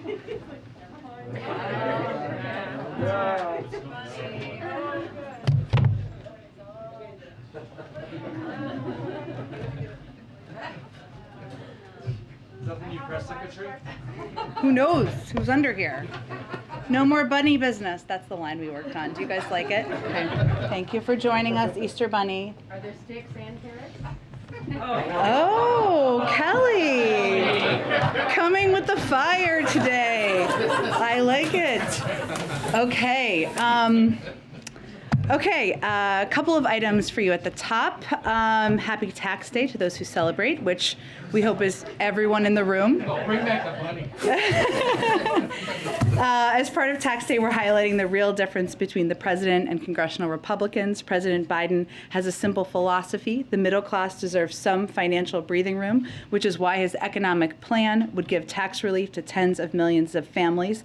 Is that the new press secretary? Who knows who's under here? No more bunny business. That's the line we worked on. Do you guys like it? Okay. Thank you for joining us, Easter Bunny. Are there sticks and carrots? Oh, Kelly, coming with the fire today. I like it. Okay. A couple of items for you at the top. Happy Tax Day to those who celebrate, which we hope is everyone in the room. Oh, bring back the bunny. As part of Tax Day, we're highlighting the real difference between the president and congressional Republicans. President Biden has a simple philosophy. The middle class deserves some financial breathing room, which is why his economic plan would give tax relief to tens of millions of families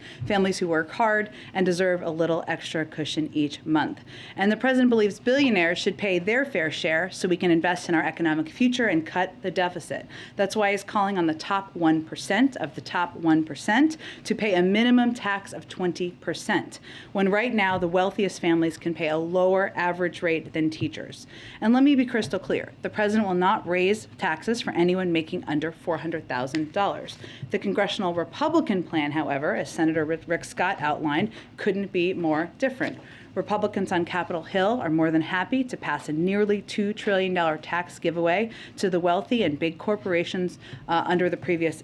who work hard and deserve a little extra cushion each month. And the president believes billionaires should pay their fair share so we can invest in our economic future and cut the deficit. That's why he's calling on the top 1% of the top 1% to pay a minimum tax of 20%, when right now the wealthiest families can pay a lower average rate than teachers. And let me be crystal clear, the president will not raise taxes for anyone making under $400,000. The congressional Republican plan, however, as Senator Rick Scott outlined, couldn't be more different. Republicans on Capitol Hill are more than happy to pass a nearly $2 trillion tax giveaway to the wealthy and big corporations under the previous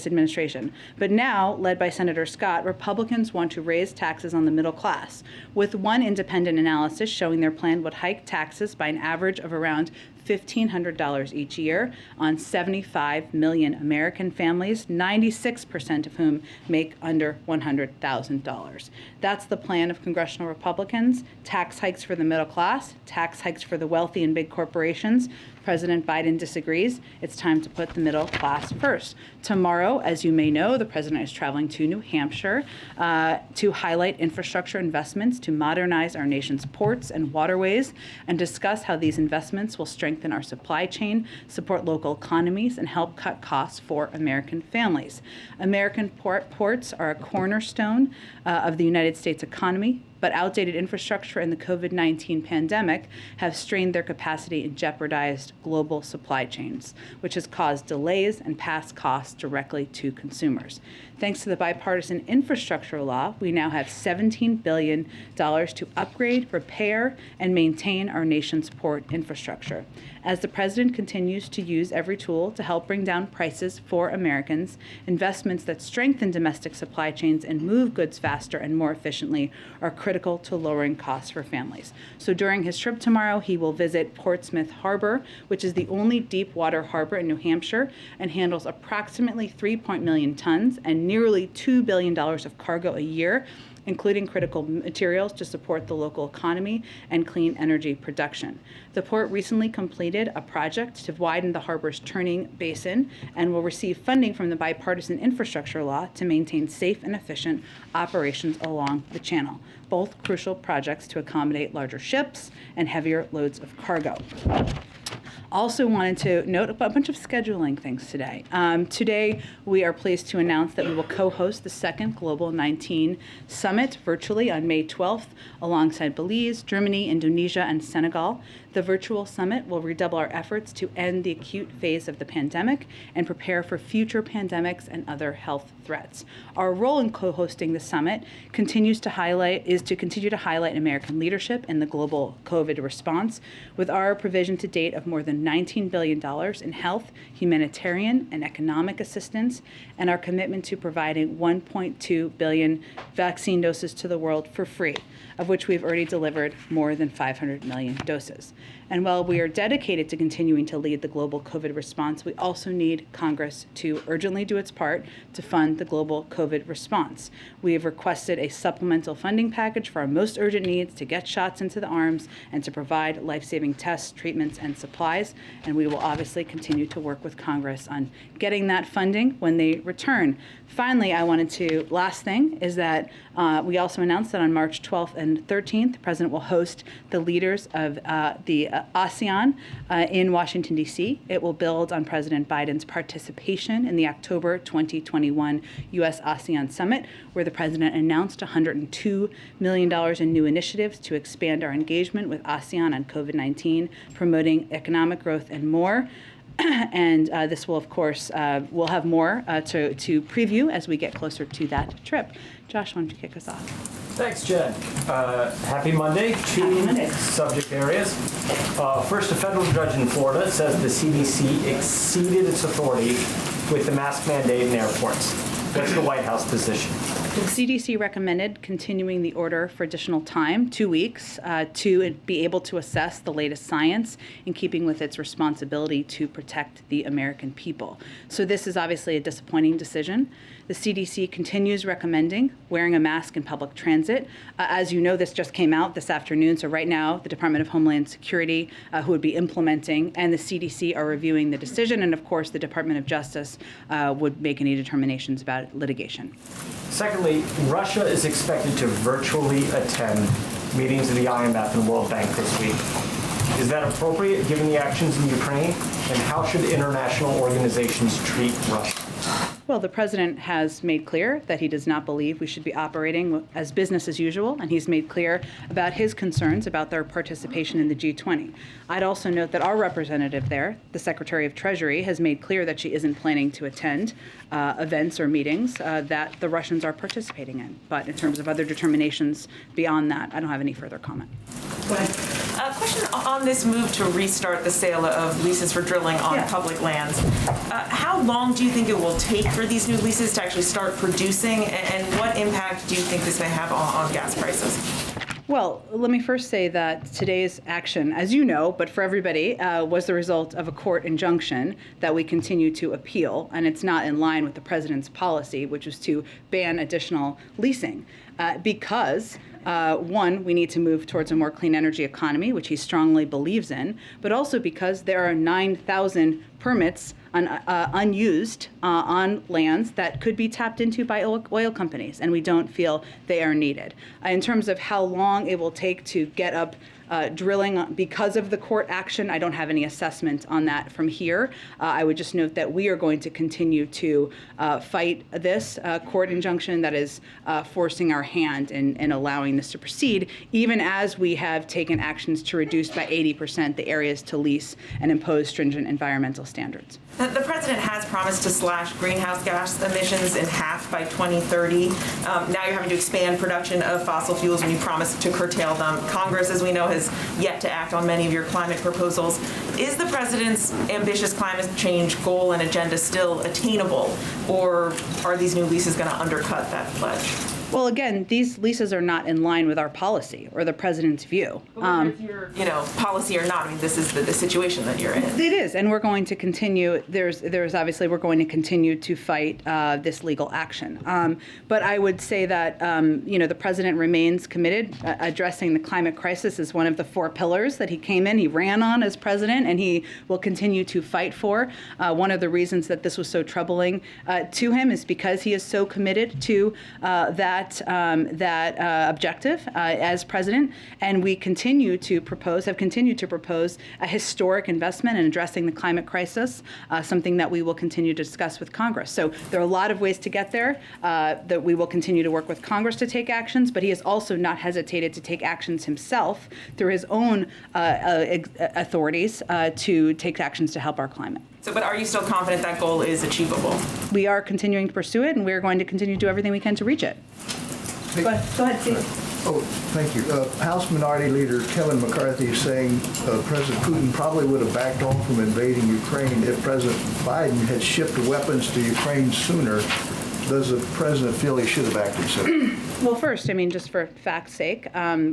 administration. But now, led by Senator Scott, Republicans want to raise taxes on the middle class, with one independent analysis showing their plan would hike taxes by an average of around $1,500 each year on 75 million American families, 96% of whom make under $100,000. That's the plan of congressional Republicans: tax hikes for the middle class, tax hikes for the wealthy and big corporations. President Biden disagrees. It's time to put the middle class first. Tomorrow, as you may know, the president is traveling to New Hampshire to highlight infrastructure investments to modernize our nation's ports and waterways and discuss how these investments will strengthen our supply chain, support local economies, and help cut costs for American families. American ports are a cornerstone of the United States economy, but outdated infrastructure and the COVID-19 pandemic have strained their capacity and jeopardized global supply chains, which has caused delays and passed costs directly to consumers. Thanks to the bipartisan infrastructure law, we now have $17 billion to upgrade, repair, and maintain our nation's port infrastructure. As the president continues to use every tool to help bring down prices for Americans, investments that strengthen domestic supply chains and move goods faster and more efficiently are critical to lowering costs for families. So during his trip tomorrow, he will visit Portsmouth Harbor, which is the only deep water harbor in New Hampshire and handles approximately 3 million tons and nearly $2 billion of cargo a year, including critical materials to support the local economy and clean energy production. The port recently completed a project to widen the harbor's turning basin and will receive funding from the bipartisan infrastructure law to maintain safe and efficient operations along the channel, both crucial projects to accommodate larger ships and heavier loads of cargo. Also wanted to note a bunch of scheduling things today. Today, we are pleased to announce that we will co-host the second Global 19 Summit virtually on May 12th, alongside Belize, Germany, Indonesia, and Senegal. The virtual summit will redouble our efforts to end the acute phase of the pandemic and prepare for future pandemics and other health threats. Our role in co-hosting the summit is to continue to highlight American leadership in the global COVID response, with our provision to date of more than $19 billion in health, humanitarian, and economic assistance, and our commitment to providing 1.2 billion vaccine doses to the world for free, of which we've already delivered more than 500 million doses. And while we are dedicated to continuing to lead the global COVID response, we also need Congress to urgently do its part to fund the global COVID response. We have requested a supplemental funding package for our most urgent needs to get shots into the arms and to provide life-saving tests, treatments, and supplies. And we will obviously continue to work with Congress on getting that funding when they return. Finally, last thing is that we also announced that on March 12th and 13th, the President will host the leaders of the the ASEAN in Washington, D.C. It will build on President Biden's participation in the October 2021 U.S.-ASEAN Summit, where the president announced $102 million in new initiatives to expand our engagement with ASEAN on COVID-19, promoting economic growth and more. And this will, of course, we'll have more to preview as we get closer to that trip. Josh, why don't you kick us off? Thanks, Jen. Happy Monday. Happy Monday. Subject areas. First, a federal judge in Florida says the CDC exceeded its authority with the mask mandate in airports. What's the White House position? The CDC recommended continuing the order for additional time, 2 weeks, to be able to assess the latest science in keeping with its responsibility to protect the American people. So this is obviously a disappointing decision. The CDC continues recommending wearing a mask in public transit. As you know, this just came out this afternoon. So right now, the Department of Homeland Security, who would be implementing, and the CDC are reviewing the decision. And of course, the Department of Justice would make any determinations about litigation. Secondly, Russia is expected to virtually attend meetings of the IMF and World Bank this week. Is that appropriate given the actions in Ukraine? And how should international organizations treat Russia? Well, the president has made clear that he does not believe we should be operating as business as usual, and he's made clear about his concerns about their participation in the G20. I'd also note that our representative there, the Secretary of Treasury, has made clear that she isn't planning to attend events or meetings that the Russians are participating in. But in terms of other determinations beyond that, I don't have any further comment. Go ahead. A question on this move to restart the sale of leases for drilling on public lands. How long do you think it will take for these new leases to actually start producing, and what impact do you think this may have on gas prices? Well, let me first say that today's action, as you know, but for everybody, was the result of a court injunction that we continue to appeal, and it's not in line with the president's policy, which was to ban additional leasing, because one, we need to move towards a more clean energy economy, which he strongly believes in, but also because there are 9,000 permits unused on lands that could be tapped into by oil companies, and we don't feel they are needed. In terms of how long it will take to get up drilling because of the court action, I don't have any assessment on that from here. I would just note that we are going to continue to fight this court injunction that is forcing our hand in allowing this to proceed, even as we have taken actions to reduce by 80% the areas to lease and impose stringent environmental standards. The president has promised to slash greenhouse gas emissions in half by 2030. Now you're having to expand production of fossil fuels when you promised to curtail them. Congress, as we know, has yet to act on many of your climate proposals. Is the president's ambitious climate change goal and agenda still attainable, or are these new leases going to undercut that pledge? Well, again, these leases are not in line with our policy or the president's view. Your, policy or not, I mean, this is the situation that you're in. It is, and we're going to continue. There's obviously we're going to continue to fight this legal action. But I would say that the president remains committed. Addressing the climate crisis is one of the 4 pillars that he came in. He ran on as president, and he will continue to fight for. One of the reasons that this was so troubling to him is because he is so committed to that objective as president, and we have continued to propose a historic investment in addressing the climate crisis, something that we will continue to discuss with Congress. So there are a lot of ways to get there, that we will continue to work with Congress to take actions, but he has also not hesitated to take actions himself through his own authorities to take actions to help our climate. So, but are you still confident that goal is achievable? We are continuing to pursue it, and we are going to continue to do everything we can to reach it. Hey. Go ahead, Steve. Oh, thank you. House Minority Leader Kevin McCarthy is saying President Putin probably would have backed off from invading Ukraine if President Biden had shipped weapons to Ukraine sooner. Does the president feel he should have acted sooner? Well, first, just for fact's sake,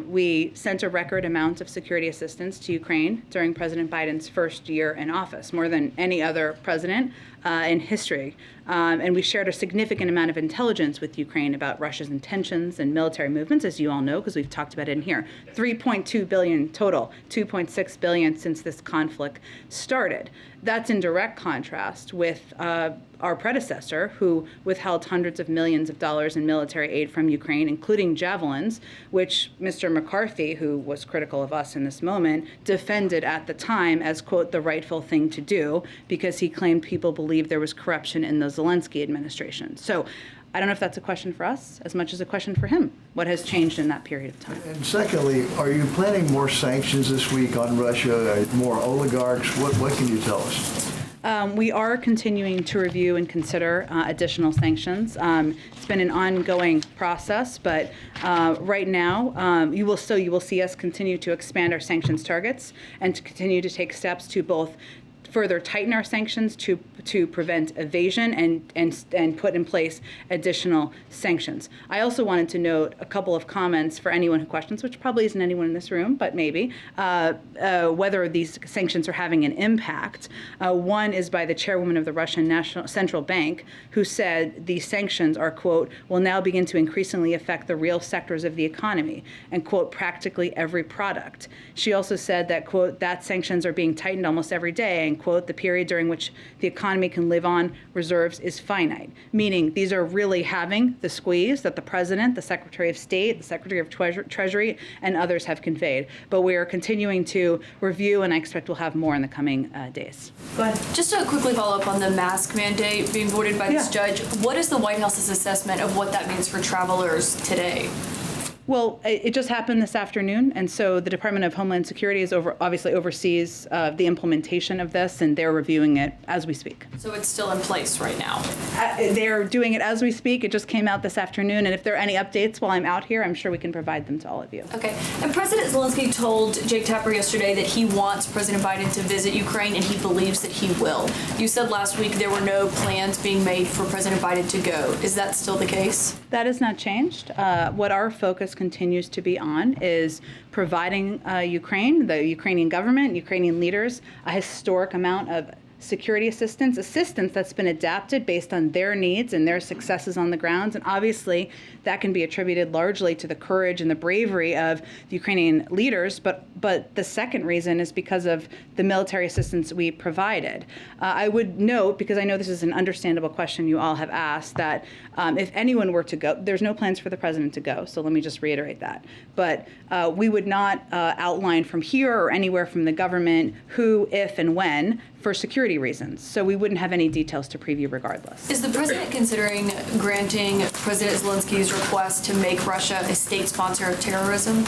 we sent a record amount of security assistance to Ukraine during President Biden's first year in office, more than any other president in history. And we shared a significant amount of intelligence with Ukraine about Russia's intentions and military movements, as you all know, because we've talked about it in here. 3.2 billion total, 2.6 billion since this conflict started. That's in direct contrast with our predecessor, who withheld hundreds of millions of dollars in military aid from Ukraine, including javelins, which Mr. McCarthy, who was critical of us in this moment, defended at the time as, quote, the rightful thing to do, because he claimed people believed there was corruption in the Zelensky administration. So I don't know if that's a question for us as much as a question for him. What has changed in that period of time? And secondly, are you planning more sanctions this week on Russia, more oligarchs? What can you tell us? We are continuing to review and consider additional sanctions. It's been an ongoing process, but right now you will see us continue to expand our sanctions targets and to continue to take steps to both further tighten our sanctions to prevent evasion and put in place additional sanctions. I also wanted to note a couple of comments for anyone who questions, which probably isn't anyone in this room, but maybe, whether these sanctions are having an impact. One is by the chairwoman of the Russian National Central Bank, who said these sanctions are, quote, will now begin to increasingly affect the real sectors of the economy and, quote, practically every product. She also said that, quote, that sanctions are being tightened almost every day and, quote, the period during which the economy can live on reserves is finite, meaning these are really having the squeeze that the president, the Secretary of State, the Secretary of Treasury, and others have conveyed. But we are continuing to review, and I expect we'll have more in the coming days. Go ahead. Just to quickly follow up on the mask mandate being voided by this judge, what is the White House's assessment of what that means for travelers today? Well, it just happened this afternoon, and so the Department of Homeland Security is obviously oversees the implementation of this, and they're reviewing it as we speak. So it's still in place right now? They're doing it as we speak. It just came out this afternoon, and if there are any updates while I'm out here, I'm sure we can provide them to all of you. Okay. And President Zelensky told Jake Tapper yesterday that he wants President Biden to visit Ukraine, and he believes that he will. You said last week there were no plans being made for President Biden to go. Is that still the case? That has not changed. What our focus continues to be on is providing Ukraine, the Ukrainian government, Ukrainian leaders, a historic amount of security assistance that's been adapted based on their needs and their successes on the grounds. And obviously, that can be attributed largely to the courage and the bravery of the Ukrainian leaders. But the second reason is because of the military assistance we provided. I would note, because I know this is an understandable question you all have asked, that if anyone were to go, there's no plans for the president to go. So let me just reiterate that. But we would not outline from here or anywhere from the government who, if, and when for security reasons. So we wouldn't have any details to preview regardless. Is the president considering granting President Zelensky's request to make Russia a state sponsor of terrorism?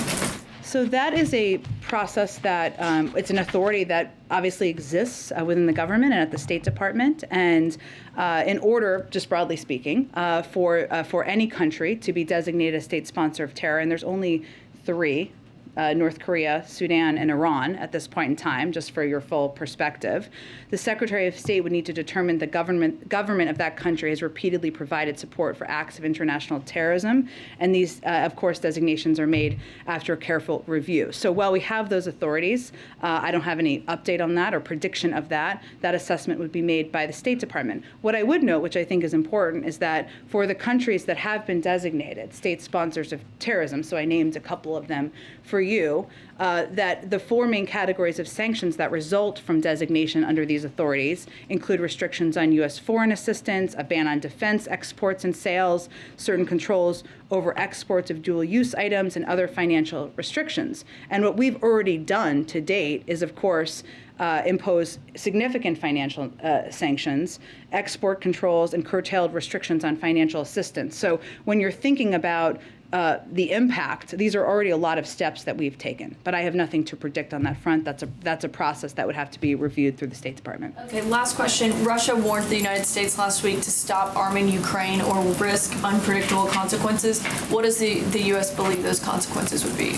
So that is a process that it's an authority that obviously exists within the government and at the State Department. And in order, just broadly speaking, for any country to be designated a state sponsor of terror, and there's only three, North Korea, Sudan, and Iran at this point in time, just for your full perspective, the Secretary of State would need to determine the government of that country has repeatedly provided support for acts of international terrorism. And these, of course, designations are made after a careful review. So while we have those authorities, I don't have any update on that or prediction of that. That assessment would be made by the State Department. What I would note, which I think is important, is that for the countries that have been designated state sponsors of terrorism, so I named a couple of them for you, that the four main categories of sanctions that result from designation under these authorities include restrictions on U.S. foreign assistance, a ban on defense exports and sales, certain controls over exports of dual-use items, and other financial restrictions. And what we've already done to date is, of course, impose significant financial sanctions, export controls, and curtailed restrictions on financial assistance. So when you're thinking about the impact, these are already a lot of steps that we've taken, but I have nothing to predict on that front. That's a process that would have to be reviewed through the State Department. Okay, last question. Russia warned the United States last week to stop arming Ukraine or risk unpredictable consequences. What does the U.S. believe those consequences would be?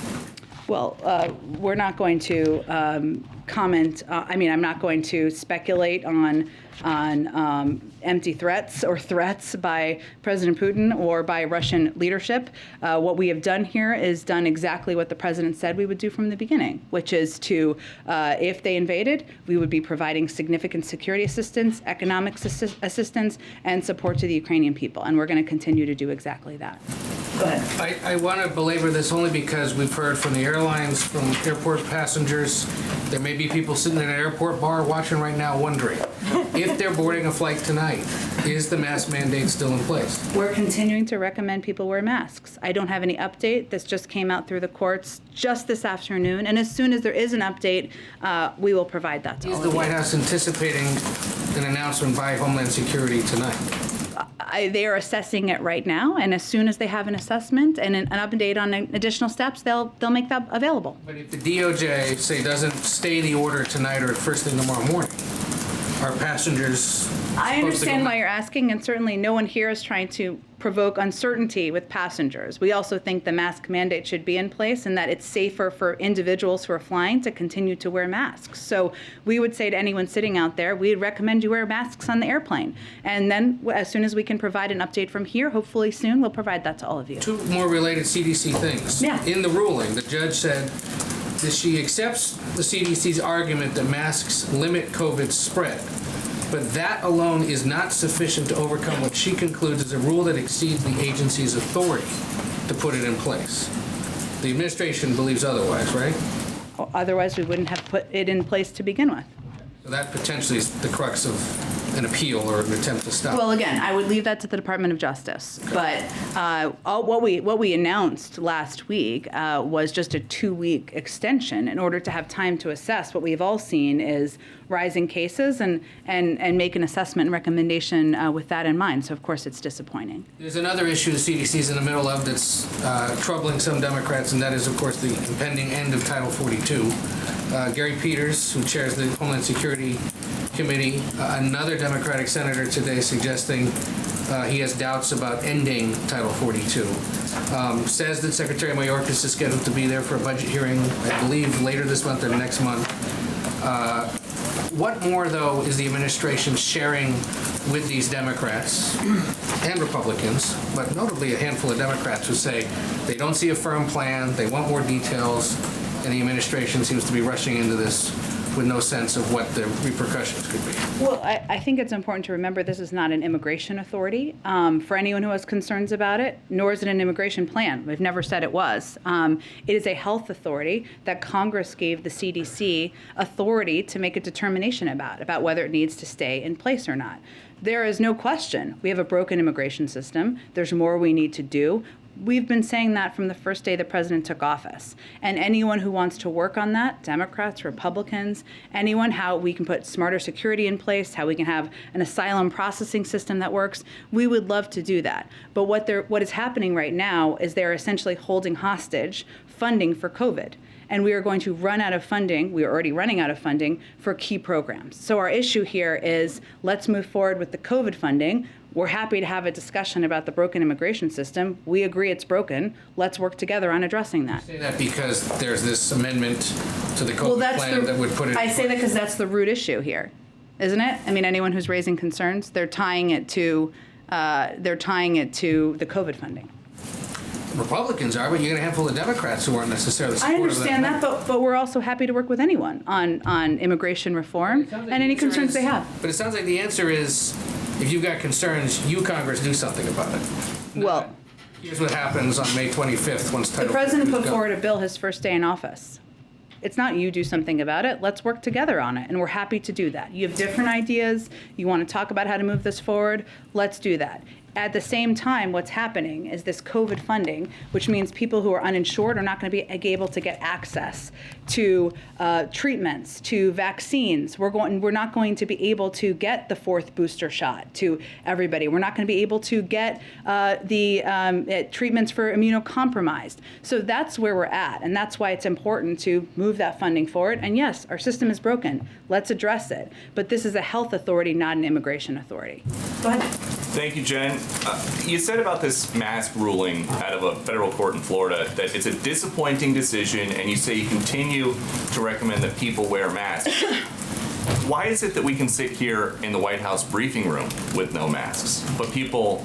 Well, we're not going to comment. I'm not going to speculate on empty threats or threats by President Putin or by Russian leadership. What we have done here is done exactly what the president said we would do from the beginning, which is to, if they invaded, we would be providing significant security assistance, economic assistance, and support to the Ukrainian people. And we're going to continue to do exactly that. Go ahead. I want to belabor this only because we've heard from the airlines, from airport passengers. There may be people sitting in an airport bar watching right now wondering, if they're boarding a flight tonight, is the mask mandate still in place? We're continuing to recommend people wear masks. I don't have any update. This just came out through the courts just this afternoon. And as soon as there is an update, we will provide that to all Is of the you. White House anticipating an announcement by Homeland Security tonight? They are assessing it right now, and as soon as they have an assessment and an update on additional steps, they'll make that available. But if the DOJ, say, doesn't stay the order tonight or first thing tomorrow morning, are passengers I supposed understand to go why you're asking, and certainly no one here is trying to provoke uncertainty with passengers. We also think the mask mandate should be in place and that it's safer for individuals who are flying to continue to wear masks. So we would say to anyone sitting out there, we'd recommend you wear masks on the airplane. And then as soon as we can provide an update from here, hopefully soon, we'll provide that to all of you. Two more related CDC things. Yeah. In the ruling, the judge said that she accepts the CDC's argument that masks limit COVID spread. But that alone is not sufficient to overcome what she concludes is a rule that exceeds the agency's authority to put it in place. The administration believes otherwise, right? Otherwise, we wouldn't have put it in place to begin with. So that potentially is the crux of an appeal or an attempt to stop. Well, again, I would leave that to the Department of Justice. But what we announced last week was just a 2-week extension in order to have time to assess. What we've all seen is rising cases and make an assessment and recommendation with that in mind. So, of course, it's disappointing. There's another issue the CDC is in the middle of that's troubling some Democrats, and that is, of course, the impending end of Title 42. Gary Peters, who chairs the Homeland Security Committee, another Democratic senator today suggesting he has doubts about ending Title 42. Says that Secretary Mayorkas is scheduled to be there for a budget hearing, I believe, later this month or next month. What more, though, is the administration sharing with these Democrats and Republicans, but notably a handful of Democrats who say they don't see a firm plan, they want more details, and the administration seems to be rushing into this with no sense of what the repercussions could be? Well, I think it's important to remember this is not an immigration authority for anyone who has concerns about it, nor is it an immigration plan. We've never said it was. It is a health authority that Congress gave the CDC authority to make a determination about whether it needs to stay in place or not. There is no question we have a broken immigration system. There's more we need to do. We've been saying that from the first day the president took office. And anyone who wants to work on that, Democrats, Republicans, anyone, how we can put smarter security in place, how we can have an asylum processing system that works, we would love to do that. But what is happening right now is they're essentially holding hostage funding for COVID. And we are going to run out of funding. We are already running out of funding for key programs. So our issue here is let's move forward with the COVID funding. We're happy to have a discussion about the broken immigration system. We agree it's broken. Let's work together on addressing that. I say that because there's this amendment to the COVID plan that would put it. I say that because that's the root issue here, isn't it? I mean, anyone who's raising concerns, they're tying it to the COVID funding. Republicans are, but you got a handful of Democrats who aren't necessarily I supportive understand of that, but we're also happy to work with anyone on immigration reform and any concerns they have. But it sounds like the answer is, if you've got concerns, you, Congress, do something about it. Well, Here's what happens on May 25th once Title the president 42 put is gone. forward a bill his first day in office. It's not you do something about it. Let's work together on it, and we're happy to do that. You have different ideas. You want to talk about how to move this forward. Let's do that. At the same time, what's happening is this COVID funding, which means people who are uninsured are not going to be able to get access to treatments, to vaccines. We're not going to be able to get the 4th booster shot to everybody. We're not going to be able to get the treatments for immunocompromised. So that's where we're at, and that's why it's important to move that funding forward. And yes, our system is broken. Let's address it. But this is a health authority, not an immigration authority. Go ahead. Thank you, Jen. You said about this mask ruling out of a federal court in Florida that it's a disappointing decision, and you say you continue to recommend that people wear masks. why is it that we can sit here in the White House briefing room with no masks, but people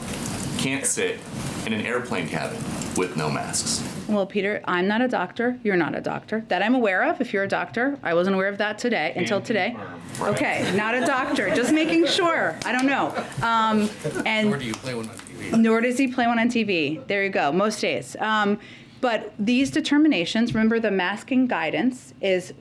can't sit in an airplane cabin with no masks? Well, Peter, I'm not a doctor. You're not a doctor. That I'm aware of. If you're a doctor, I wasn't aware of that today until today. Right. Okay, not a doctor. Just making sure. I don't know. And Nor do you play one on TV. nor does he play one on TV. There you go. Most days. But these determinations, remember the masking guidance is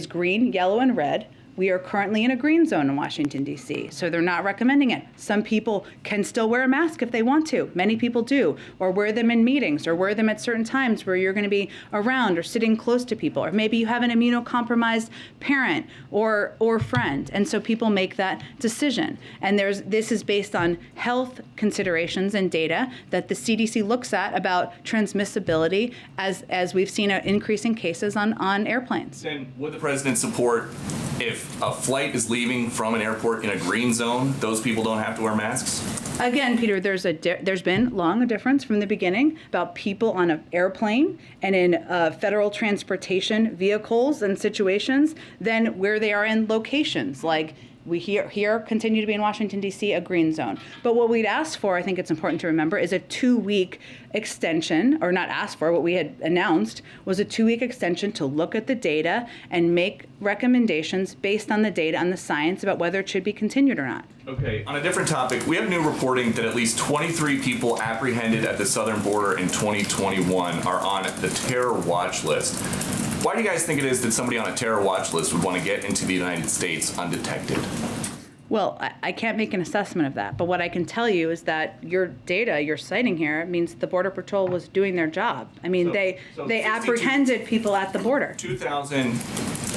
green, yellow, and red. We are currently in a green zone in Washington, D.C., so they're not recommending it. Some people can still wear a mask if they want to. Many people do, or wear them in meetings, or wear them at certain times where you're going to be around or sitting close to people, or maybe you have an immunocompromised parent or friend, and so people make that decision. And this is based on health considerations and data that the CDC looks at about transmissibility as we've seen an increase in cases on airplanes. Then would the president support if a flight is leaving from an airport in a green zone, those people don't have to wear masks? Again, Peter, there's been long a difference from the beginning about people on an airplane and in federal transportation vehicles and situations than where they are in locations like we here continue to be in Washington, D.C., a green zone. But what we'd asked for, I think it's important to remember, is a 2-week extension, or not asked for, what we had announced was a 2-week extension to look at the data and make recommendations based on the data and the science about whether it should be continued or not. Okay, on a different topic, we have new reporting that at least 23 people apprehended at the southern border in 2021 are on the terror watch list. Why do you guys think it is that somebody on a terror watch list would want to get into the United States undetected? Well, I can't make an assessment of that, but what I can tell you is that your data you're citing here means the Border Patrol was doing their job. I mean, they 62 apprehended people at the border. 2,000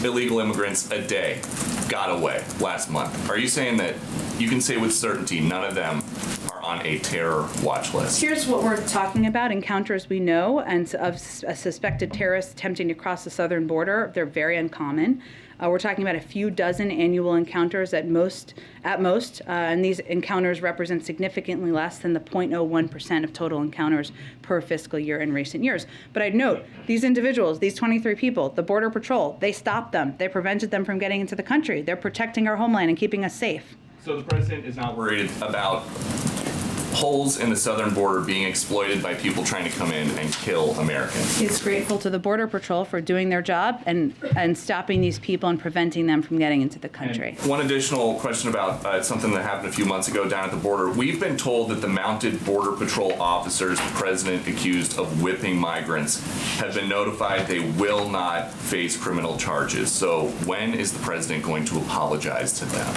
illegal immigrants a day got away last month. Are you saying that you can say with certainty none of them are on a terror watch list? Here's what we're talking about, encounters we know and of a suspected terrorist attempting to cross the southern border. They're very uncommon. We're talking about a few dozen annual encounters at most, and these encounters represent significantly less than the 0.01% of total encounters per fiscal year in recent years. But I'd note, these individuals, these 23 people, the Border Patrol, they stopped them. They prevented them from getting into the country. They're protecting our homeland and keeping us safe. So the president is not worried about holes in the southern border being exploited by people trying to come in and kill Americans. He's grateful to the Border Patrol for doing their job and stopping these people and preventing them from getting into the country. And one additional question about something that happened a few months ago down at the border. We've been told that the mounted Border Patrol officers the president accused of whipping migrants have been notified they will not face criminal charges. So when is the president going to apologize to them?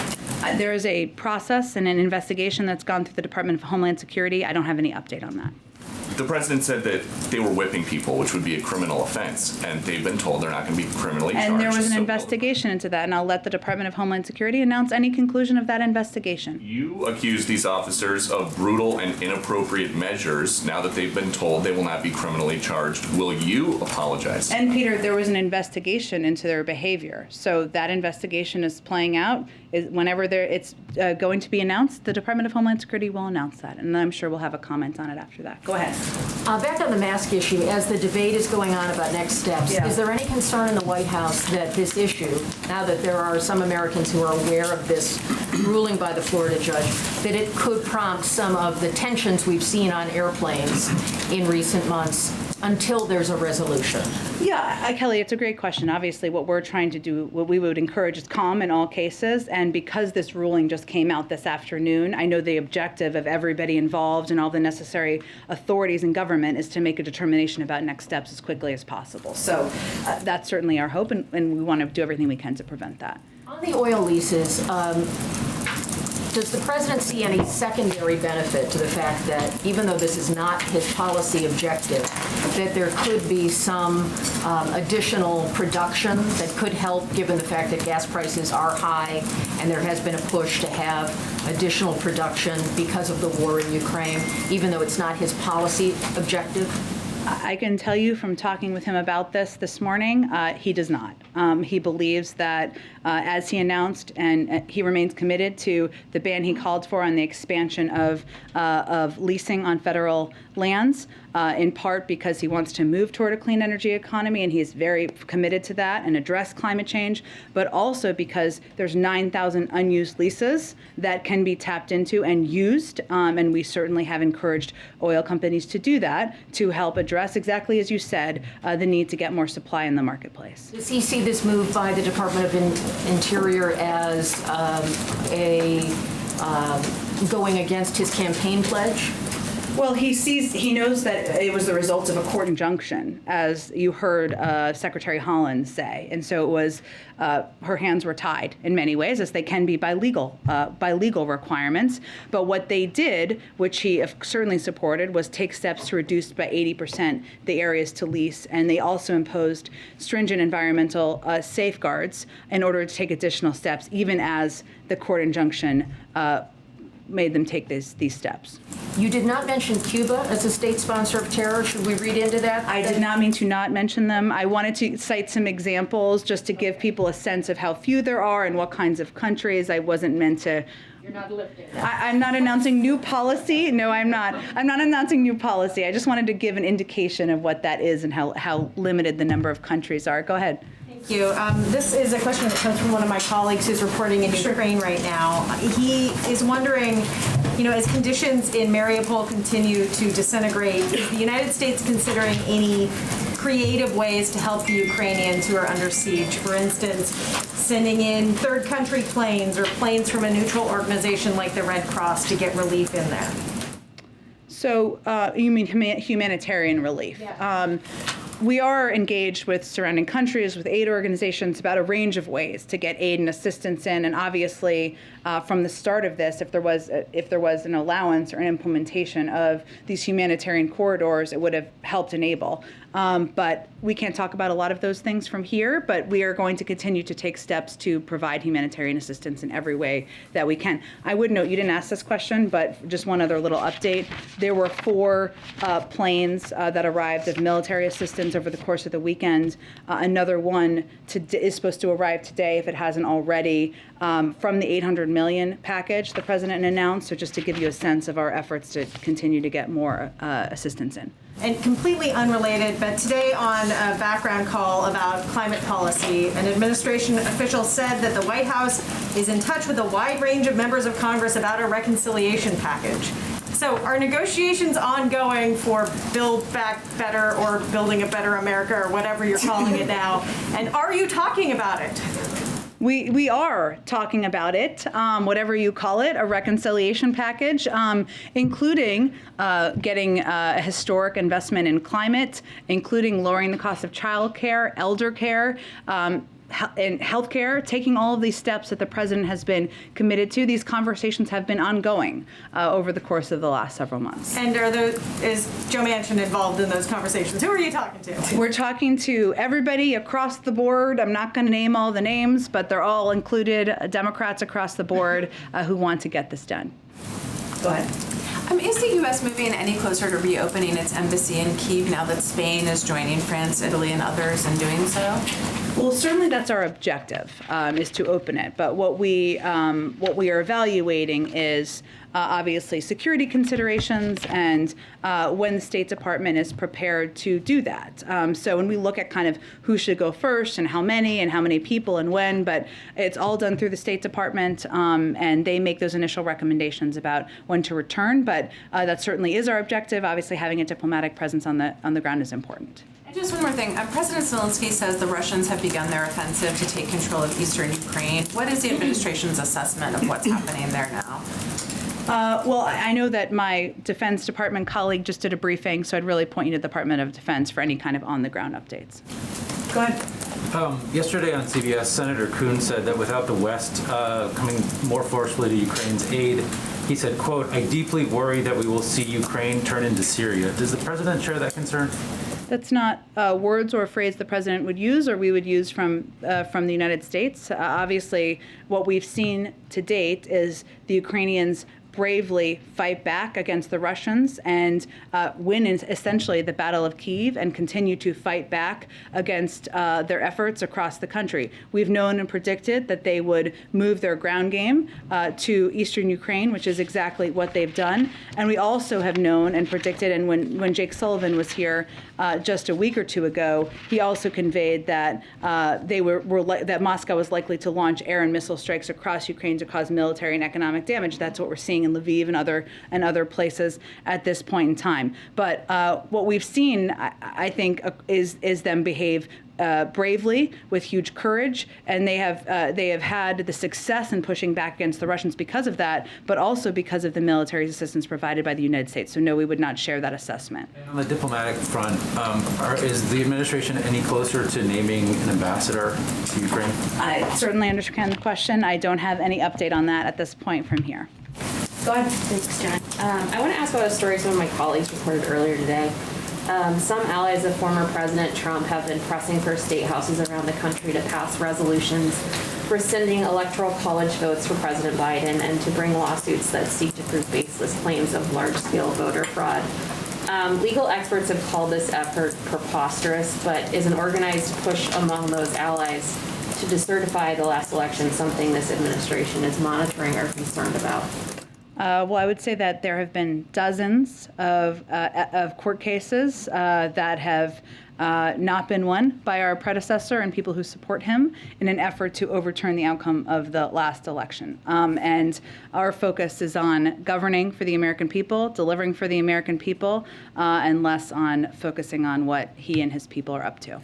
There is a process and an investigation that's gone through the Department of Homeland Security. I don't have any update on that. The president said that they were whipping people, which would be a criminal offense, and they've been told they're not going to be criminally charged. And there was an So investigation into that, and I'll let the Department of Homeland Security announce any conclusion of that investigation. You accuse these officers of brutal and inappropriate measures. Now that they've been told they will not be criminally charged, will you apologize? And Peter, there was an investigation into their behavior. So that investigation is playing out. Whenever it's going to be announced, the Department of Homeland Security will announce that, and I'm sure we'll have a comment on it after that. Go ahead. Back on the mask issue, as the debate is going on about next steps, Yeah. is there any concern in the White House that this issue, now that there are some Americans who are aware of this ruling by the Florida judge, that it could prompt some of the tensions we've seen on airplanes in recent months until there's a resolution? Yeah, Kelly, it's a great question. Obviously, what we're trying to do, what we would encourage is calm in all cases. And because this ruling just came out this afternoon, I know the objective of everybody involved and all the necessary authorities in government is to make a determination about next steps as quickly as possible. So that's certainly our hope, and we want to do everything we can to prevent that. On the oil leases, does the president see any secondary benefit to the fact that, even though this is not his policy objective, that there could be some additional production that could help, given the fact that gas prices are high and there has been a push to have additional production because of the war in Ukraine, even though it's not his policy objective? I can tell you from talking with him about this morning, he does not. He believes that, as he announced, and he remains committed to the ban he called for on the expansion of leasing on federal lands, in part because he wants to move toward a clean energy economy, and he is very committed to that and address climate change, but also because there's 9,000 unused leases that can be tapped into and used, and we certainly have encouraged oil companies to do that to help address, exactly as you said, the need to get more supply in the marketplace. Does he see this move by the Department of Interior as going against his campaign pledge? Well, he knows that it was the result of a court injunction, as you heard Secretary Holland say. And so it was, her hands were tied in many ways, as they can be by legal requirements. But what they did, which he certainly supported, was take steps to reduce by 80% the areas to lease. And they also imposed stringent environmental safeguards in order to take additional steps, even as the court injunction made them take these steps. You did not mention Cuba as a state sponsor of terror. Should we read into that? I did not mean to not mention them. I wanted to cite some examples just to give people a sense of how few there are and what kinds of countries. I wasn't meant to. You're not lifting. I'm not announcing new policy. No, I'm not. I'm not announcing new policy. I just wanted to give an indication of what that is and how limited the number of countries are. Go ahead. Thank you. This is a question that comes from one of my colleagues who's reporting in Ukraine right now. He is wondering, as conditions in Mariupol continue to disintegrate, is the United States considering any creative ways to help the Ukrainians who are under siege? For instance, sending in third country planes or planes from a neutral organization like the Red Cross to get relief in there. So you mean humanitarian relief? Yeah. We are engaged with surrounding countries, with aid organizations, about a range of ways to get aid and assistance in. And obviously, from the start of this, if there was an allowance or an implementation of these humanitarian corridors, it would have helped enable. But we can't talk about a lot of those things from here, but we are going to continue to take steps to provide humanitarian assistance in every way that we can. I would note, you didn't ask this question, but just one other little update. There were 4 planes that arrived of military assistance over the course of the weekend. Another one is supposed to arrive today, if it hasn't already, from the $800 million package the president announced. So just to give you a sense of our efforts to continue to get more assistance in. And completely unrelated, but today on a background call about climate policy, an administration official said that the White House is in touch with a wide range of members of Congress about a reconciliation package. So are negotiations ongoing for Build Back Better or Building a Better America or whatever you're calling it now? And are you talking about it? We are talking about it, whatever you call it, a reconciliation package, including getting a historic investment in climate, including lowering the cost of child care, elder care, in healthcare, taking all of these steps that the president has been committed to. These conversations have been ongoing over the course of the last several months. And is Joe Manchin involved in those conversations? Who are you talking to? We're talking to everybody across the board. I'm not going to name all the names, but they're all included, Democrats across the board who want to get this done. Go ahead. Is the U.S. moving any closer to reopening its embassy in Kyiv now that Spain is joining France, Italy, and others in doing so? Well, certainly that's our objective, is to open it. But what we are evaluating is obviously security considerations and when the State Department is prepared to do that. So when we look at kind of who should go first and how many people and when, but it's all done through the State Department, and they make those initial recommendations about when to return. But that certainly is our objective. Obviously, having a diplomatic presence on the ground is important. And just one more thing. President Zelensky says the Russians have begun their offensive to take control of eastern Ukraine. What is the administration's assessment of what's happening there now? Well, I know that my Defense Department colleague just did a briefing, so I'd really point you to the Department of Defense for any kind of on-the-ground updates. Go ahead. Yesterday on CBS, Senator Coons said that without the West coming more forcefully to Ukraine's aid, he said, quote, "I deeply worry that we will see Ukraine turn into Syria." Does the president share that concern? That's not words or a phrase the president would use or we would use from the United States. Obviously, what we've seen to date is the Ukrainians bravely fight back against the Russians and win essentially the Battle of Kyiv and continue to fight back against their efforts across the country. We've known and predicted that they would move their ground game to eastern Ukraine, which is exactly what they've done. And we also have known and predicted, and when Jake Sullivan was here just a week or two ago, he also conveyed that that Moscow was likely to launch air and missile strikes across Ukraine to cause military and economic damage. That's what we're seeing in Lviv and other places at this point in time. But what we've seen, I think, is them behave bravely with huge courage, and they have had the success in pushing back against the Russians because of that, but also because of the military assistance provided by the United States. So no, we would not share that assessment. On the diplomatic front, is the administration any closer to naming an ambassador to Ukraine? I certainly understand the question. I don't have any update on that at this point from here. Go ahead. Thanks, Jen. I want to ask about a story some of my colleagues reported earlier today. Some allies of former President Trump have been pressing for state houses around the country to pass resolutions rescinding electoral college votes for President Biden and to bring lawsuits that seek to prove baseless claims of large-scale voter fraud. Legal experts have called this effort preposterous, but is an organized push among those allies to decertify the last election something this administration is monitoring or concerned about? Well, I would say that there have been dozens of court cases that have not been won by our predecessor and people who support him in an effort to overturn the outcome of the last election. And our focus is on governing for the American people, delivering for the American people, and less on focusing on what he and his people are up to.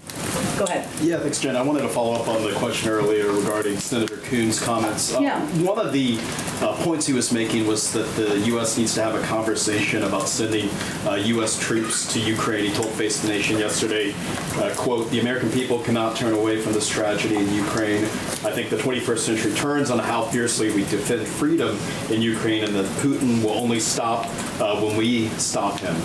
Go ahead. Yeah, thanks, Jen. I wanted to follow up on the question earlier regarding Senator Coons' comments. One of the points he was making was that the U.S. needs to have a conversation about sending U.S. troops to Ukraine. He told Face the Nation yesterday, quote, "The American people cannot turn away from this tragedy in Ukraine. I think the 21st century turns on how fiercely we defend freedom in Ukraine, and that Putin will only stop when we stop him."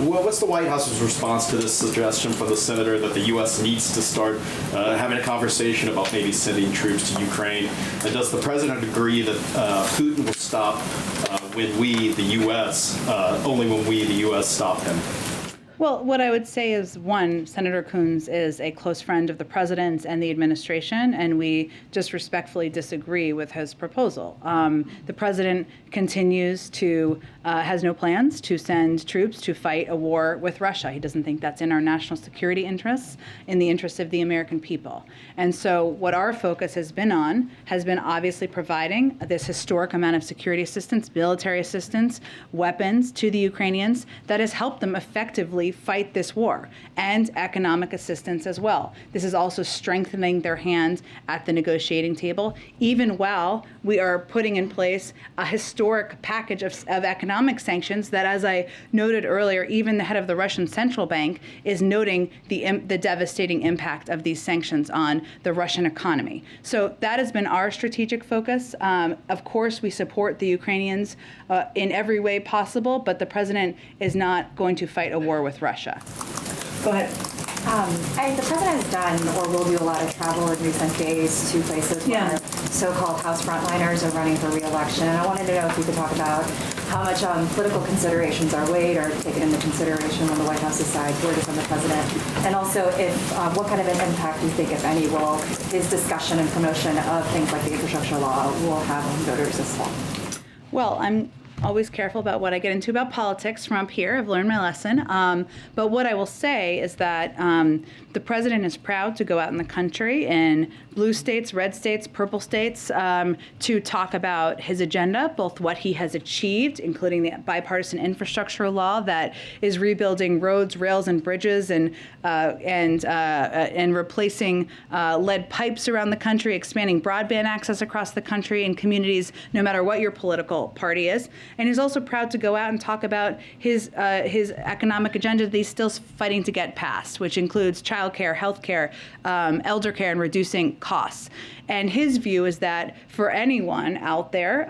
What's the White House's response to this suggestion from the senator that the U.S. needs to start having a conversation about maybe sending troops to Ukraine? And does the president agree that Putin will stop when we, the U.S., only when we, the U.S., stop him? Well, what I would say is, one, Senator Coons is a close friend of the president and the administration, and we just respectfully disagree with his proposal. The president continues to, has no plans to send troops to fight a war with Russia. He doesn't think that's in our national security interests, in the interests of the American people. And so what our focus has been on has been obviously providing this historic amount of security assistance, military assistance, weapons to the Ukrainians that has helped them effectively fight this war, and economic assistance as well. This is also strengthening their hand at the negotiating table, even while we are putting in place a historic package of economic sanctions that, as I noted earlier, even the head of the Russian central bank is noting the devastating impact of these sanctions on the Russian economy. So that has been our strategic focus. Of course, we support the Ukrainians in every way possible, but the president is not going to fight a war with Russia. Go ahead. The president has done or will do a lot of travel in recent days to places where so-called House frontliners are running for re-election. And I wanted to know if you could talk about how much political considerations are weighed or taken into consideration when the White House decides where to send the president. And also, if what kind of an impact you think, if any, will his discussion and promotion of things like the infrastructure law will have on voters as well? Well, I'm always careful about what I get into about politics from up here. I've learned my lesson. But what I will say is that the president is proud to go out in the country in blue states, red states, purple states to talk about his agenda, both what he has achieved, including the bipartisan infrastructure law that is rebuilding roads, rails, and bridges, and replacing lead pipes around the country, expanding broadband access across the country in communities, no matter what your political party is. And he's also proud to go out and talk about his economic agenda that he's still fighting to get passed, which includes child care, health care, elder care, and reducing costs. And his view is that for anyone out there,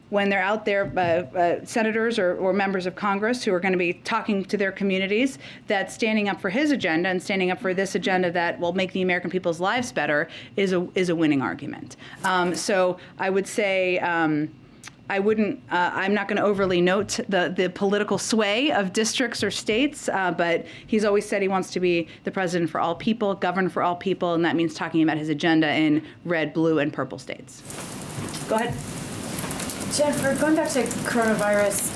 when they're out there, senators or members of Congress who are going to be talking to their communities, that standing up for his agenda and standing up for this agenda that will make the American people's lives better is a winning argument. So I would say I'm not going to overly note the political sway of districts or states, but he's always said he wants to be the president for all people, govern for all people, and that means talking about his agenda in red, blue, and purple states. Go ahead. Jennifer, going back to coronavirus,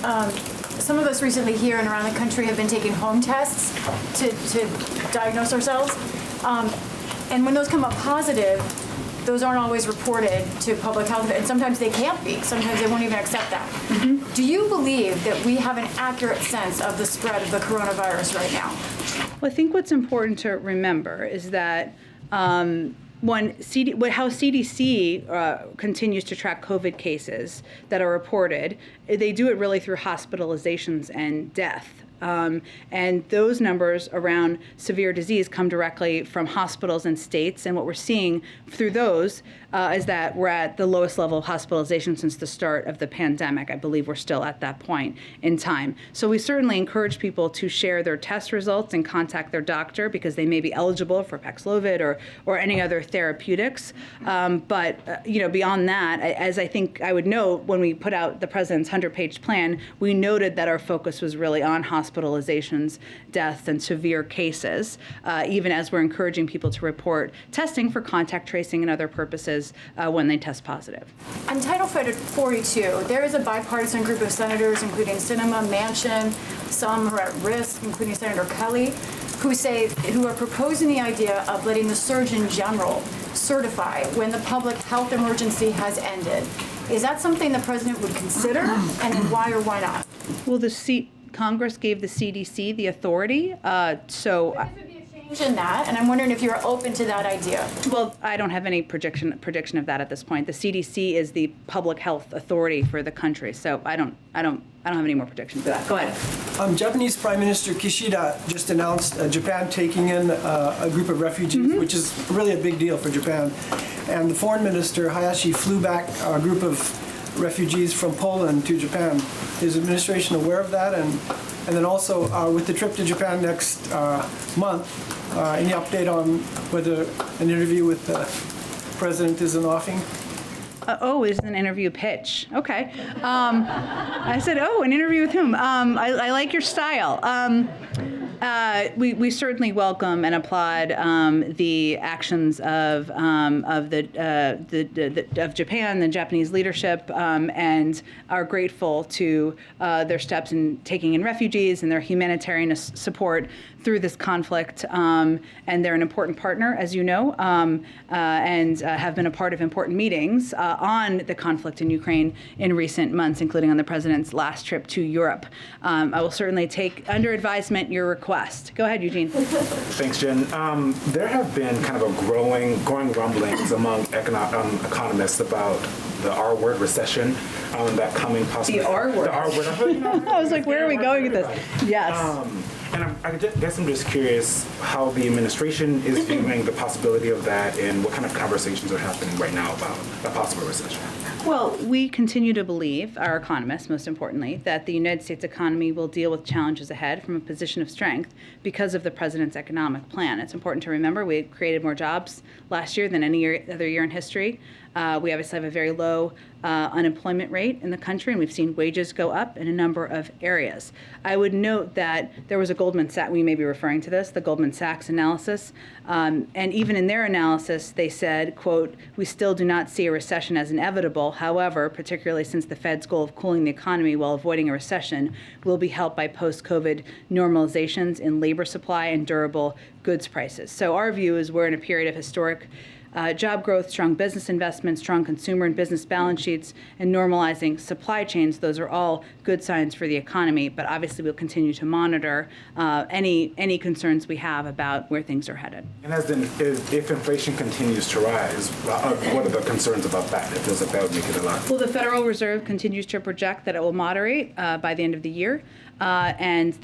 some of us recently here and around the country have been taking home tests to diagnose ourselves. And when those come up positive, those aren't always reported to public health, and sometimes they can't be. Sometimes they won't even accept that. Mm-hmm. Do you believe that we have an accurate sense of the spread of the coronavirus right now? Well, I think what's important to remember is that how CDC continues to track COVID cases that are reported, they do it really through hospitalizations and death. And those numbers around severe disease come directly from hospitals and states. And what we're seeing through those is that we're at the lowest level of hospitalization since the start of the pandemic. I believe we're still at that point in time. So we certainly encourage people to share their test results and contact their doctor because they may be eligible for Paxlovid or any other therapeutics. But beyond that, as I think I would note, when we put out the president's 100-page plan, we noted that our focus was really on hospitalizations, deaths, and severe cases, even as we're encouraging people to report testing for contact tracing and other purposes when they test positive. On Title 42, there is a bipartisan group of senators, including Sinema, Manchin, some who are at risk, including Senator Kelly, who are proposing the idea of letting the Surgeon General certify when the public health emergency has ended. Is that something the president would consider, and why or why not? Well, Congress gave the CDC the authority, so. In that, and I'm wondering if you're open to that idea. Well, I don't have any prediction of that at this point. The CDC is the public health authority for the country, so I don't have any more predictions for that. Go ahead. Japanese Prime Minister Kishida just announced Japan taking in a group of refugees, which is really a big deal for Japan. And the Foreign Minister Hayashi flew back a group of refugees from Poland to Japan. Is the administration aware of that? And then also with the trip to Japan next month, any update on whether an interview with the president is in the offing? It's an interview pitch. Okay. I said, an interview with whom? I like your style. We certainly welcome and applaud the actions of Japan, the Japanese leadership, and are grateful to their steps in taking in refugees and their humanitarian support through this conflict. And they're an important partner, as you know, and have been a part of important meetings on the conflict in Ukraine in recent months, including on the president's last trip to Europe. I will certainly take under advisement your request. Go ahead, Eugene. Thanks, Jen. There have been kind of a growing rumblings among economists about the R-word recession that coming possibly. The R-word. The R-word. I was like, where are we going with this? Yes. And I guess I'm just curious how the administration is viewing the possibility of that and what kind of conversations are happening right now about a possible recession. Well, we continue to believe, our economists most importantly, that the United States economy will deal with challenges ahead from a position of strength because of the president's economic plan. It's important to remember we created more jobs last year than any other year in history. We obviously have a very low unemployment rate in the country, and we've seen wages go up in a number of areas. I would note that there was a Goldman Sachs, we may be referring to this, the Goldman Sachs analysis, and even in their analysis, they said, quote, "We still do not see a recession as inevitable. However, particularly since the Fed's goal of cooling the economy while avoiding a recession will be helped by post-COVID normalizations in labor supply and durable goods prices." So our view is we're in a period of historic job growth, strong business investment, strong consumer and business balance sheets, and normalizing supply chains. Those are all good signs for the economy, but obviously we'll continue to monitor any concerns we have about where things are headed. And if inflation continues to rise, what are the concerns about that? It feels like that would make it a lot. Well, the Federal Reserve continues to project that it will moderate by the end of the year. And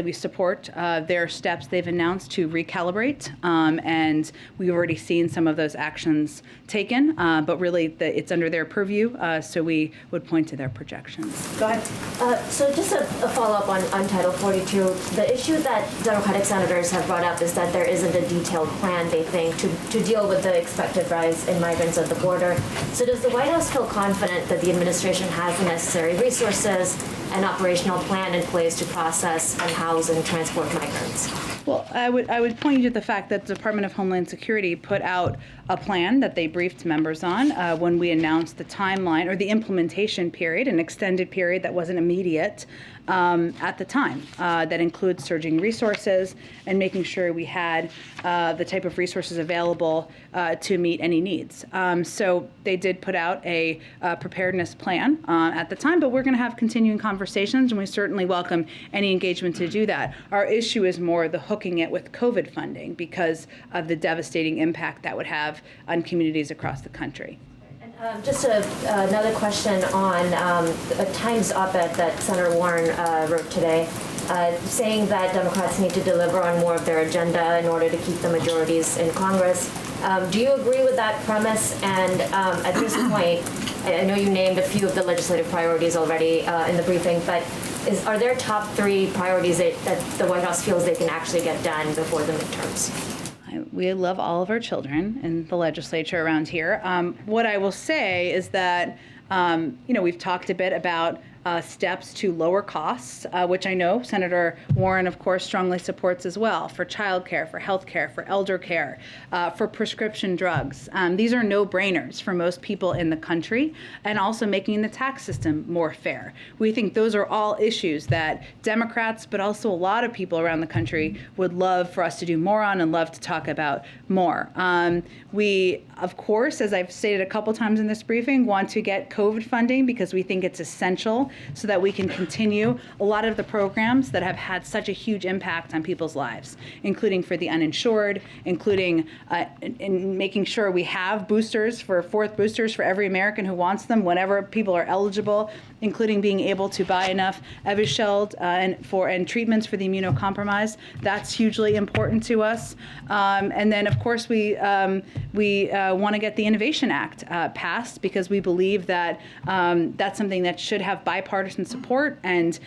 we support their steps they've announced to recalibrate. And we've already seen some of those actions taken, but really it's under their purview, so we would point to their projections. Go ahead. So just a follow-up on Title 42. The issue that Democratic senators have brought up is that there isn't a detailed plan, they think, to deal with the expected rise in migrants at the border. So does the White House feel confident that the administration has the necessary resources and operational plan in place to process and house and transport migrants? Well, I would point you to the fact that the Department of Homeland Security put out a plan that they briefed members on when we announced the timeline or the implementation period, an extended period that wasn't immediate at the time. That includes surging resources and making sure we had the type of resources available to meet any needs. So they did put out a preparedness plan at the time, but we're going to have continuing conversations, and we certainly welcome any engagement to do that. Our issue is more the hooking it with COVID funding because of the devastating impact that would have on communities across the country. Just another question on a Times op-ed that Senator Warren wrote today, saying that Democrats need to deliver on more of their agenda in order to keep the majorities in Congress. Do you agree with that premise? And at this point, I know you named a few of the legislative priorities already in the briefing, but are there top 3 priorities that the White House feels they can actually get done before the midterms? We love all of our children in the legislature around here. What I will say is that, we've talked a bit about steps to lower costs, which I know Senator Warren, of course, strongly supports as well, for childcare, for health care, for elder care, for prescription drugs. These are no-brainers for most people in the country, and also making the tax system more fair. We think those are all issues that Democrats, but also a lot of people around the country would love for us to do more on and love to talk about more. We, of course, as I've stated a couple times in this briefing, want to get COVID funding because we think it's essential so that we can continue a lot of the programs that have had such a huge impact on people's lives, including for the uninsured, including in making sure we have boosters, for 4th boosters for every American who wants them whenever people are eligible, including being able to buy enough Evusheld and treatments for the immunocompromised. That's hugely important to us. And then, of course, we want to get the Innovation Act passed because we believe that that's something that should have bipartisan support, and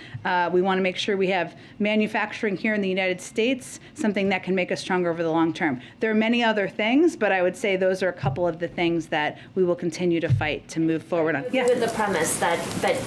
we want to make sure we have manufacturing here in the United States, something that can make us stronger over the long term. There are many other things, but I would say those are a couple of the things that we will continue to fight to move forward on. Yeah. With the premise that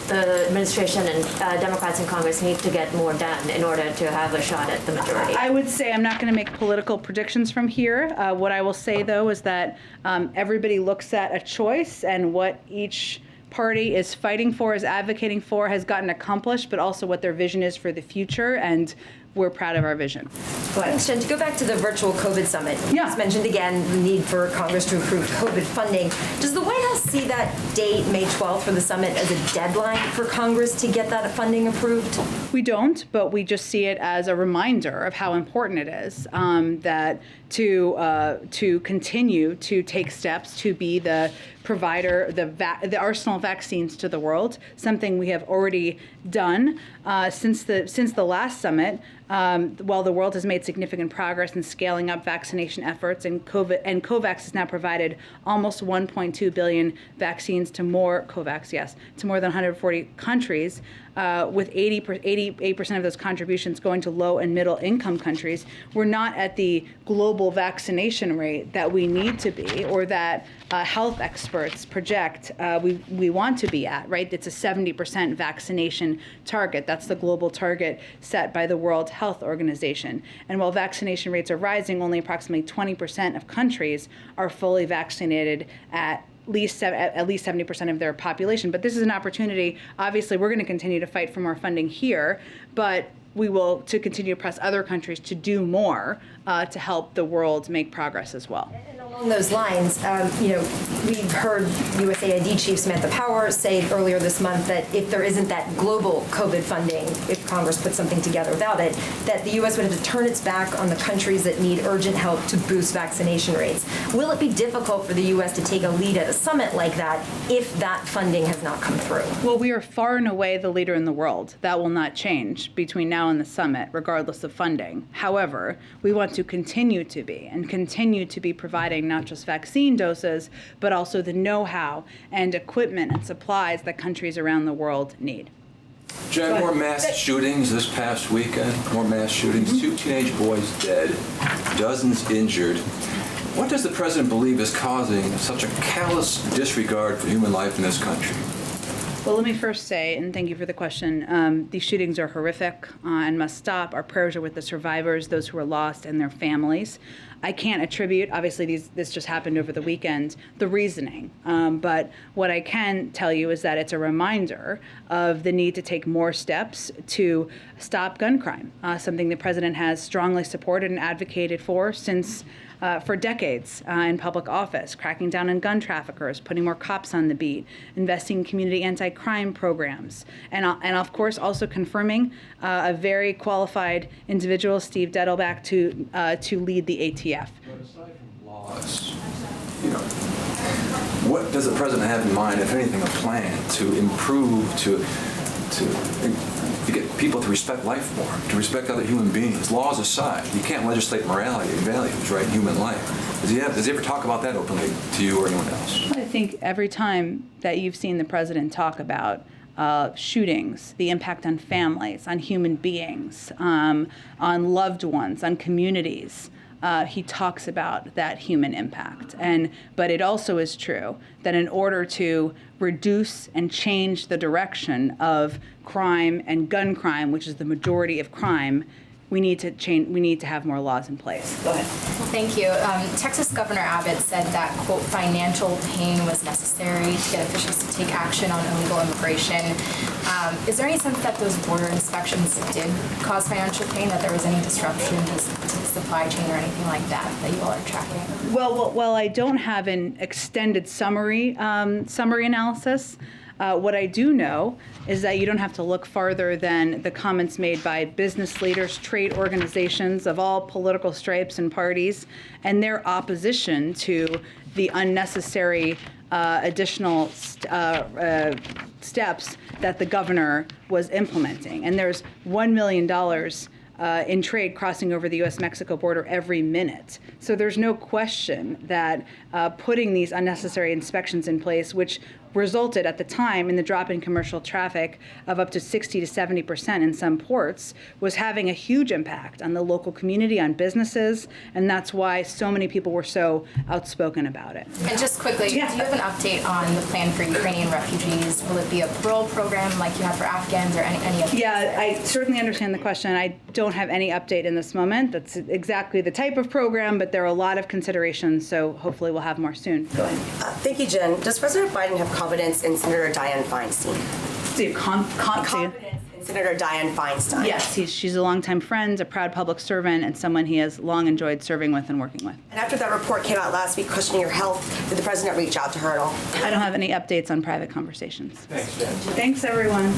the administration and Democrats in Congress need to get more done in order to have a shot at the majority. I would say I'm not going to make political predictions from here. What I will say, though, is that everybody looks at a choice and what each party is fighting for, is advocating for, has gotten accomplished, but also what their vision is for the future, and we're proud of our vision. Thanks, Jen. To go back to the virtual COVID summit, you just mentioned again the need for Congress to approve COVID funding. Does the White House see that date, May 12th, for the summit as a deadline for Congress to get that funding approved? We don't, but we just see it as a reminder of how important it is that to continue to take steps to be the provider, the arsenal of vaccines to the world, something we have already done since the last summit. While the world has made significant progress in scaling up vaccination efforts, and COVAX has now provided almost 1.2 billion vaccines to more than 140 countries, with 88% of those contributions going to low and middle income countries. We're not at the global vaccination rate that we need to be, or that health experts project we want to be at, right? It's a 70% vaccination target. That's the global target set by the World Health Organization. And while vaccination rates are rising, only approximately 20% of countries are fully vaccinated at least 70% of their population. But this is an opportunity. Obviously, we're going to continue to fight for more funding here, but we will to continue to press other countries to do more to help the world make progress as well. Along those lines, we've heard USAID Chief Samantha Power say earlier this month that if there isn't that global COVID funding, if if Congress put something together without it, that the U.S. would have to turn its back on the countries that need urgent help to boost vaccination rates. Will it be difficult for the U.S. to take a lead at a summit like that if that funding has not come through? Well, we are far and away the leader in the world. That will not change between now and the summit, regardless of funding. However, we want to continue to be providing not just vaccine doses, but also the know-how and equipment and supplies that countries around the world need. Jen, more mass shootings this past weekend, more mass shootings, 2 teenage boys dead, dozens injured. What does the president believe is causing such a callous disregard for human life in this country? Well, let me first say, and thank you for the question, these shootings are horrific and must stop. Our prayers are with the survivors, those who are lost, and their families. I can't attribute, obviously this just happened over the weekend, the reasoning. But what I can tell you is that it's a reminder of the need to take more steps to stop gun crime, something the president has strongly supported and advocated for for decades in public office, cracking down on gun traffickers, putting more cops on the beat, investing in community anti-crime programs, and of course also confirming a very qualified individual, Steve Dettelbach, to lead the ATF. But aside from laws, what does the president have in mind, if anything, a plan to improve, to get people to respect life more, to respect other human beings? Laws aside, you can't legislate morality and values, right? Human life. Does he ever talk about that openly to you or anyone else? I think every time that you've seen the president talk about shootings, the impact on families, on human beings, on loved ones, on communities, he talks about that human impact. But it also is true that in order to reduce and change the direction of crime and gun crime, which is the majority of crime, we need to have more laws in place. Go ahead. Thank you. Texas Governor Abbott said that, quote, financial pain was necessary to get officials to take action on illegal immigration. Is there any sense that those border inspections did cause financial pain, that there was any disruption to the supply chain or anything like that you all are tracking? Well, I don't have an extended summary analysis. What I do know is that you don't have to look farther than the comments made by business leaders, trade organizations of all political stripes and parties, and their opposition to the unnecessary additional steps that the governor was implementing. And there's $1 million in trade crossing over the U.S.-Mexico border every minute. So there's no question that putting these unnecessary inspections in place, which resulted at the time in the drop in commercial traffic of up to 60 to 70% in some ports, was having a huge impact on the local community, on businesses, and that's why so many people were so outspoken about it. And just quickly, do you have an update on the plan for Ukrainian refugees? Will it be a parole program like you had for Afghans or any other? Yeah, I certainly understand the question. I don't have any update in this moment. That's exactly the type of program, but there are a lot of considerations, so hopefully we'll have more soon. Go ahead. Thank you, Jen. Does President Biden have confidence in Senator Dianne Feinstein? Confidence in Senator Dianne Feinstein? Yes, she's a longtime friend, a proud public servant, and someone he has long enjoyed serving with and working with. And after that report came out last week questioning your health, did the president reach out to her at all? I don't have any updates on private conversations. Thanks, Jen. Thanks, everyone.